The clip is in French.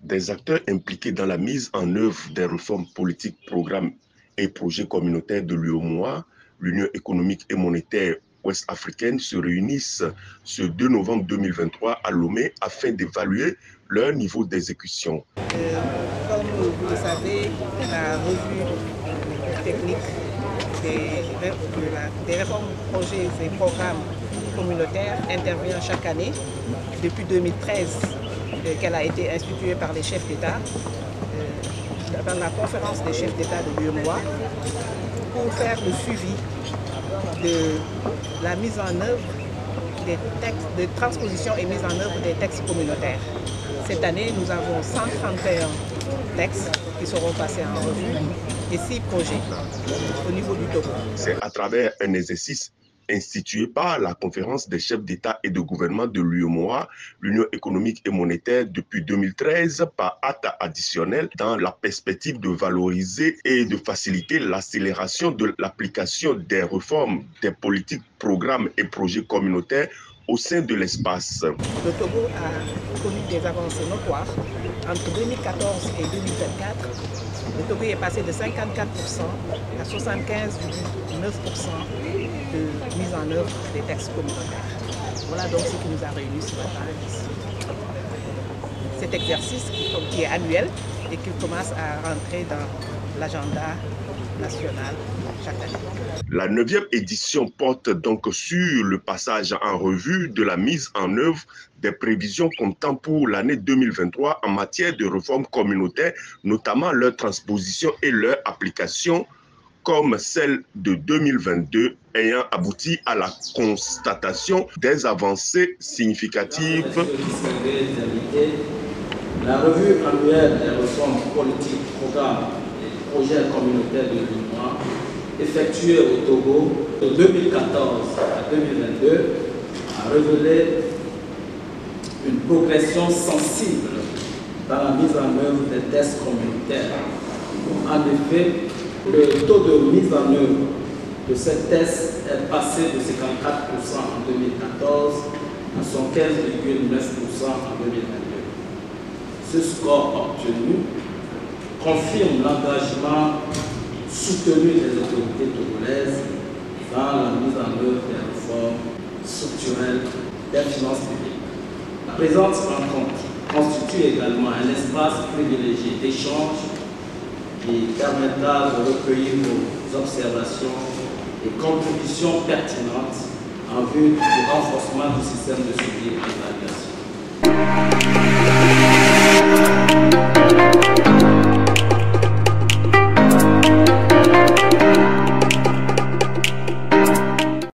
Des acteurs impliqués dans la mise en œuvre des réformes politiques, programmes et projets communautaires de l'UEMOA, l'Union économique et monétaire ouest-africaine, se réunissent ce 2 novembre 2023 à Lomé afin d'évaluer leur niveau d'exécution. Comme vous le savez, la revue technique des réformes, projets et programmes communautaires intervient chaque année depuis 2013 qu'elle a été instituée par les chefs d'État dans la conférence des chefs d'État de l'UEMOA pour faire le suivi de la mise en œuvre des textes de transposition et mise en œuvre des textes communautaires. Cette année, nous avons 131 textes qui seront passés en revue et 6 projets au niveau du Togo. C'est à travers un exercice institué par la conférence des chefs d'État et de gouvernement de l'UEMOA, l'Union économique et monétaire depuis 2013, par acte additionnel dans la perspective de valoriser et de faciliter l'accélération de l'application des réformes, des politiques, programmes et projets communautaires au sein de l'espace. Le Togo a connu des avancées notoires. Entre 2014 et 2024, le Togo est passé de 54% à 75,9% de mise en œuvre des textes communautaires. Voilà donc ce qui nous a réunis ce matin ici. Cet exercice qui est annuel et qui commence à rentrer dans l'agenda national chaque année. La 9e édition porte donc sur le passage en revue de la mise en œuvre des prévisions comptant pour l'année 2023 en matière de réformes communautaires, notamment leur transposition et leur application, comme celle de 2022 ayant abouti à la constatation des avancées significatives. La revue annuelle des réformes politiques, programmes et projets communautaires de l'UEMOA effectuée au Togo de 2014 à 2022 a révélé une progression sensible dans la mise en œuvre des tests communautaires. En effet, le taux de mise en œuvre de ces tests est passé de 54% en 2014 à 75,9% en 2022. Ce score obtenu confirme l'engagement soutenu des autorités togolaises dans la mise en œuvre des réformes structurelles des finances publiques. La présente rencontre constitue également un espace privilégié d'échange qui permettra de recueillir vos observations et contributions pertinentes en vue du renforcement du système de suivi et d'évaluation.